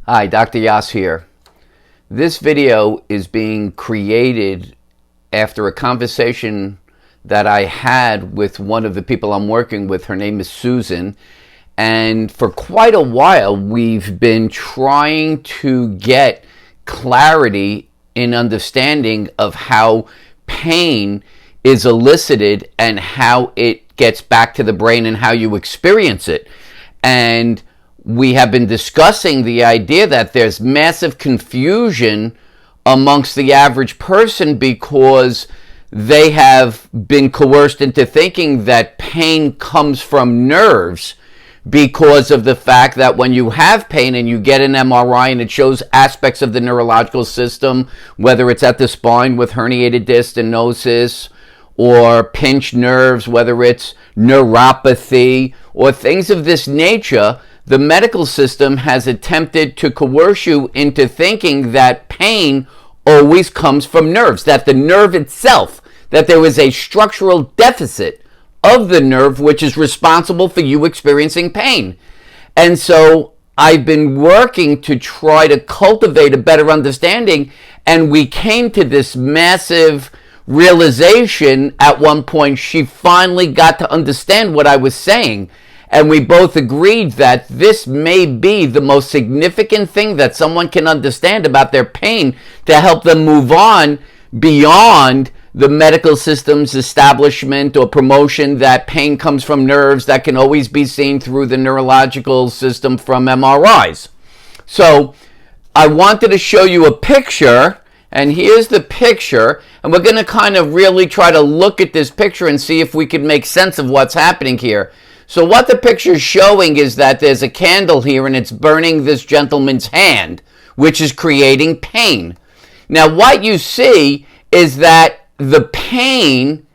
Hi, Dr. Yass here. This video is being created after a conversation that I had with one of the people I'm working with. Her name is Susan. And for quite a while, we've been trying to get clarity in understanding of how pain is elicited and how it gets back to the brain and how you experience it. And we have been discussing the idea that there's massive confusion amongst the average person because they have been coerced into thinking that pain comes from nerves because of the fact that when you have pain and you get an MRI and it shows aspects of the neurological system, whether it's at the spine with herniated disc, stenosis, or pinched nerves, whether it's neuropathy or things of this nature, the medical system has attempted to coerce you into thinking that pain always comes from nerves, that the nerve itself, that there is a structural deficit of the nerve which is responsible for you experiencing pain. And so I've been working to try to cultivate a better understanding, and we came to this massive realization at one point. She finally got to understand what I was saying. And we both agreed that this may be the most significant thing that someone can understand about their pain to help them move on beyond the medical system's establishment or promotion that pain comes from nerves that can always be seen through the neurological system from MRIs. So I wanted to show you a picture, and here's the picture, and we're going to kind of really try to look at this picture and see if we can make sense of what's happening here. So what the picture is showing is that there's a candle here and it's burning this gentleman's hand, which is creating pain. Now what you see is that the pain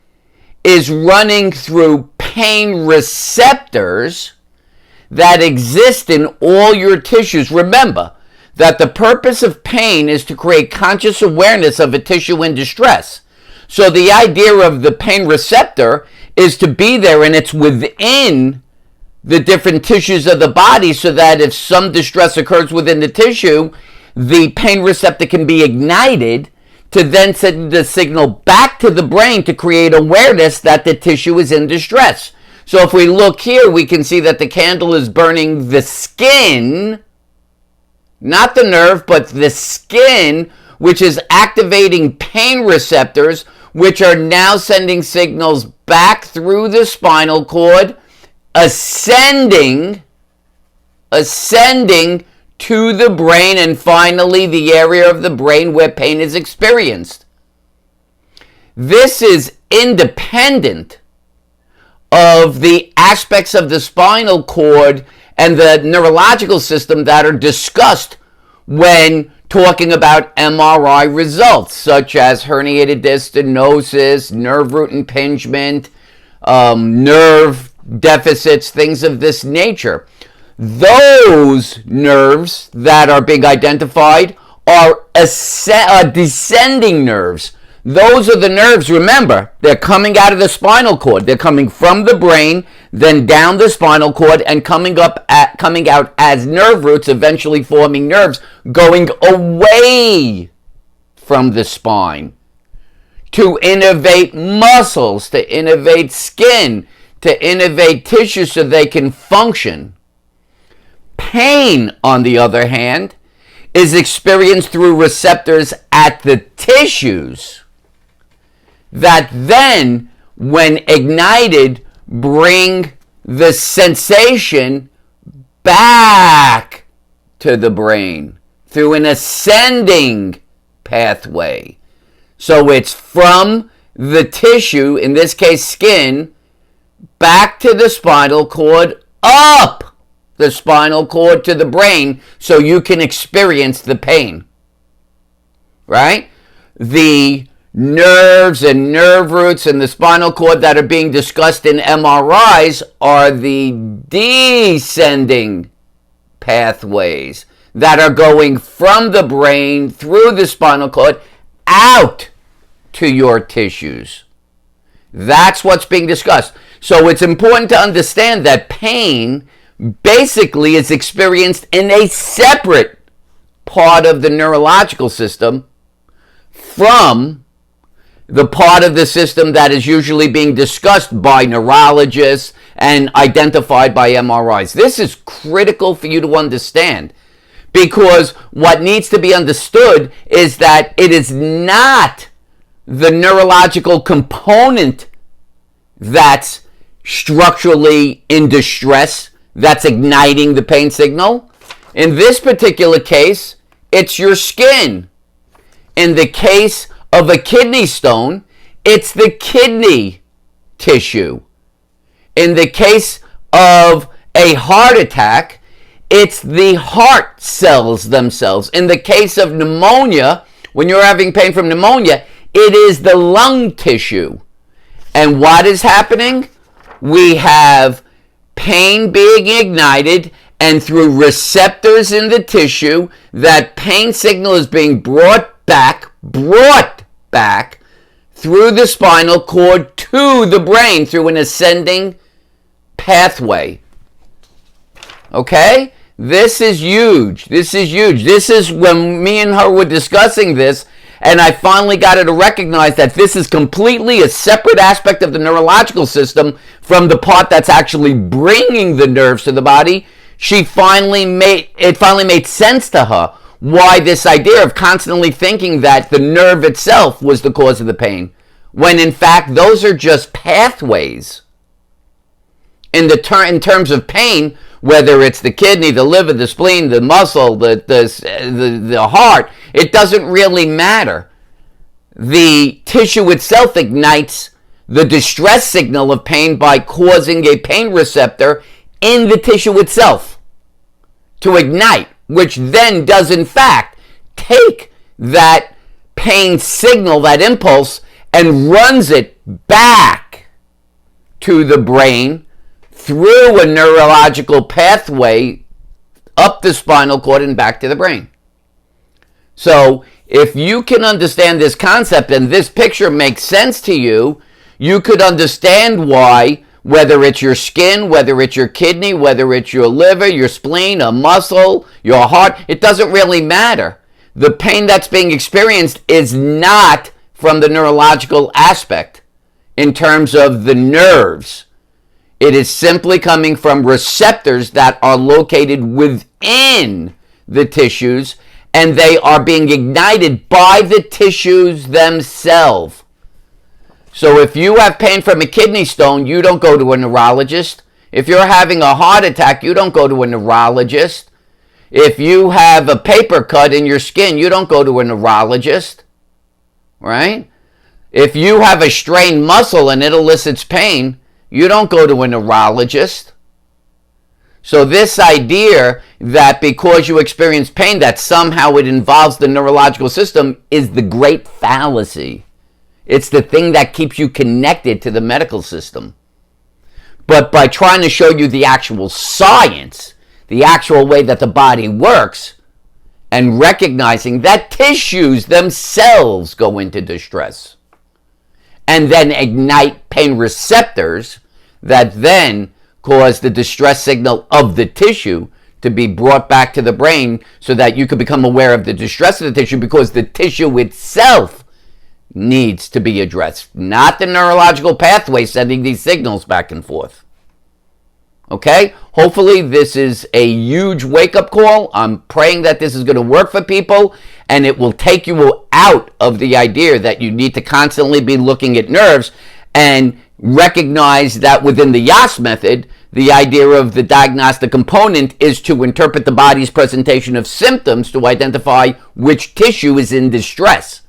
is running through pain receptors that exist in all your tissues. Remember that the purpose of pain is to create conscious awareness of a tissue in distress. So the idea of the pain receptor is to be there, and it's within the different tissues of the body, so that if some distress occurs within the tissue, the pain receptor can be ignited to then send the signal back to the brain to create awareness that the tissue is in distress. So if we look here, we can see that the candle is burning the skin, not the nerve, but the skin, which is activating pain receptors, which are now sending signals back through the spinal cord, ascending to the brain, and finally the area of the brain where pain is experienced. This is independent of the aspects of the spinal cord and the neurological system that are discussed when talking about MRI results, such as herniated disc, stenosis, nerve root impingement, nerve deficits, things of this nature. Those nerves that are being identified are descending nerves. Those are the nerves, remember, they're coming out of the spinal cord. They're coming from the brain, then down the spinal cord, and coming out as nerve roots, eventually forming nerves, going away from the spine to innervate muscles, to innervate skin, to innervate tissue so they can function. Pain, on the other hand, is experienced through receptors at the tissues that then, when ignited, bring the sensation back to the brain through an ascending pathway. So it's from the tissue, in this case skin, back to the spinal cord, up the spinal cord to the brain, so you can experience the pain. Right? The nerves and nerve roots and the spinal cord that are being discussed in MRIs are the descending pathways that are going from the brain through the spinal cord out to your tissues. That's what's being discussed. So it's important to understand that pain basically is experienced in a separate part of the neurological system from the part of the system that is usually being discussed by neurologists and identified by MRIs. This is critical for you to understand, because what needs to be understood is that it is not the neurological component that's structurally in distress that's igniting the pain signal. In this particular case, it's your skin. In the case of a kidney stone, it's the kidney tissue. In the case of a heart attack, it's the heart cells themselves. In the case of pneumonia, when you're having pain from pneumonia, it is the lung tissue. And what is happening? We have pain being ignited, and through receptors in the tissue, that pain signal is being brought back through the spinal cord to the brain through an ascending pathway. Okay? This is huge. This is when me and her were discussing this, and I finally got her to recognize that this is completely a separate aspect of the neurological system from the part that's actually bringing the nerves to the body. It finally made sense to her why this idea of constantly thinking that the nerve itself was the cause of the pain, when in fact those are just pathways. In terms of pain, whether it's the kidney, the liver, the spleen, the muscle, the heart, it doesn't really matter. The tissue itself ignites the distress signal of pain by causing a pain receptor in the tissue itself to ignite, which then does in fact take that pain signal, that impulse, and runs it back to the brain through a neurological pathway up the spinal cord and back to the brain. So if you can understand this concept and this picture makes sense to you, you could understand why, whether it's your skin, whether it's your kidney, whether it's your liver, your spleen, a muscle, your heart, it doesn't really matter. The pain that's being experienced is not from the neurological aspect in terms of the nerves. It is simply coming from receptors that are located within the tissues, and they are being ignited by the tissues themselves. So if you have pain from a kidney stone, you don't go to a neurologist. If you're having a heart attack, you don't go to a neurologist. If you have a paper cut in your skin, you don't go to a neurologist, right? If you have a strained muscle and it elicits pain, you don't go to a neurologist. So this idea that because you experience pain that somehow it involves the neurological system is the great fallacy. It's the thing that keeps you connected to the medical system. But by trying to show you the actual science, the actual way that the body works, and recognizing that tissues themselves go into distress and then ignite pain receptors that then cause the distress signal of the tissue to be brought back to the brain so that you can become aware of the distress of the tissue, because the tissue itself needs to be addressed, not the neurological pathway sending these signals back and forth. Okay? Hopefully this is a huge wake-up call. I'm praying that this is going to work for people, and it will take you out of the idea that you need to constantly be looking at nerves, and recognize that within the Yass method, the idea of the diagnostic component is to interpret the body's presentation of symptoms to identify which tissue is in distress,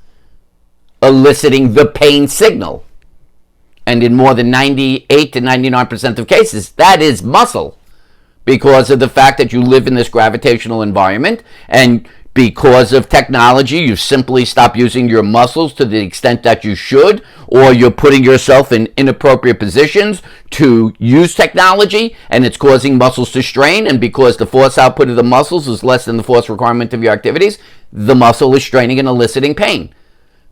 eliciting the pain signal. And in more than 98 to 99% of cases, that is muscle, because of the fact that you live in this gravitational environment, and because of technology, you simply stop using your muscles to the extent that you should, or you're putting yourself in inappropriate positions to use technology, and it's causing muscles to strain, and because the force output of the muscles is less than the force requirement of your activities, the muscle is straining and eliciting pain.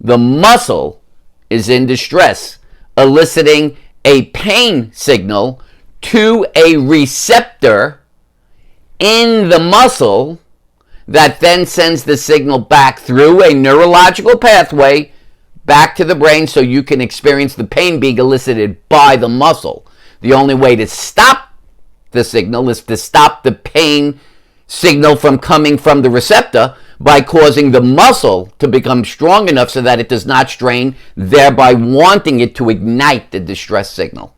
The muscle is in distress, eliciting a pain signal to a receptor in the muscle that then sends the signal back through a neurological pathway back to the brain so you can experience the pain being elicited by the muscle. The only way to stop the signal is to stop the pain signal from coming from the receptor by causing the muscle to become strong enough so that it does not strain, thereby wanting it to ignite the distress signal.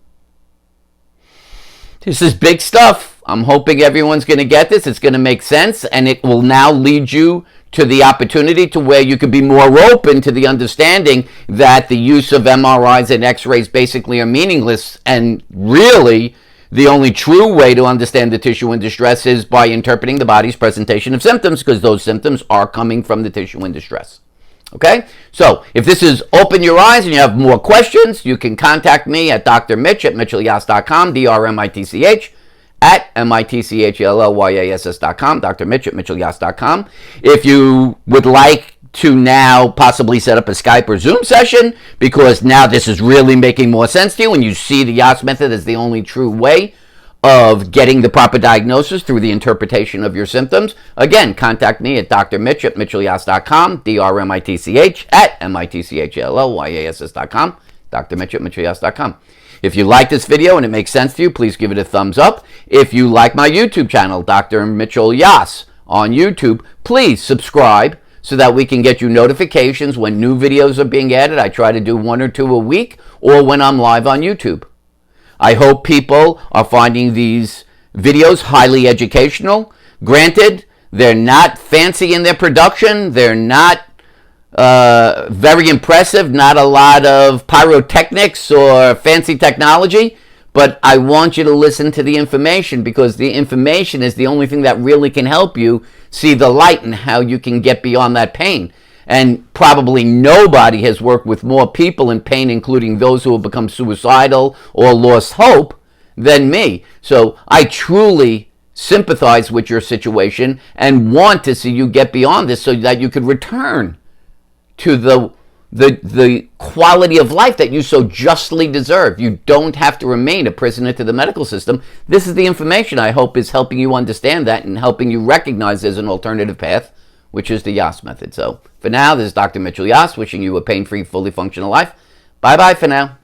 This is big stuff. I'm hoping everyone's going to get this. It's going to make sense, and it will now lead you to the opportunity to where you could be more open to the understanding that the use of MRIs and X-rays basically are meaningless, and really the only true way to understand the tissue in distress is by interpreting the body's presentation of symptoms, because those symptoms are coming from the tissue in distress. Okay? So, if this has opened your eyes and you have more questions, you can contact me at Dr. Mitch at MitchellYass.com, DrMitch at MitchellYass.com, Dr. Mitch at MitchellYass.com. If you would like to now possibly set up a Skype or Zoom session, because now this is really making more sense to you and you see the Yass method as the only true way of getting the proper diagnosis through the interpretation of your symptoms, again, contact me at Dr. Mitch at MitchellYass.com, DrMitch at MitchellYass.com, Dr. Mitch at MitchellYass.com. If you like this video and it makes sense to you, please give it a thumbs up. If you like my YouTube channel, Dr. Mitchell Yass on YouTube, please subscribe so that we can get you notifications when new videos are being added. I try to do 1 or 2 a week, or when I'm live on YouTube. I hope people are finding these videos highly educational. Granted, they're not fancy in their production. They're not very impressive, not a lot of pyrotechnics or fancy technology, but I want you to listen to the information, because the information is the only thing that really can help you see the light and how you can get beyond that pain. And probably nobody has worked with more people in pain, including those who have become suicidal or lost hope, than me. So I truly sympathize with your situation and want to see you get beyond this so that you could return to the quality of life that you so justly deserve. You don't have to remain a prisoner to the medical system. This is the information I hope is helping you understand that and helping you recognize there's an alternative path, which is the Yass method. So for now, this is Dr. Mitchell Yass wishing you a pain-free, fully functional life. Bye-bye for now.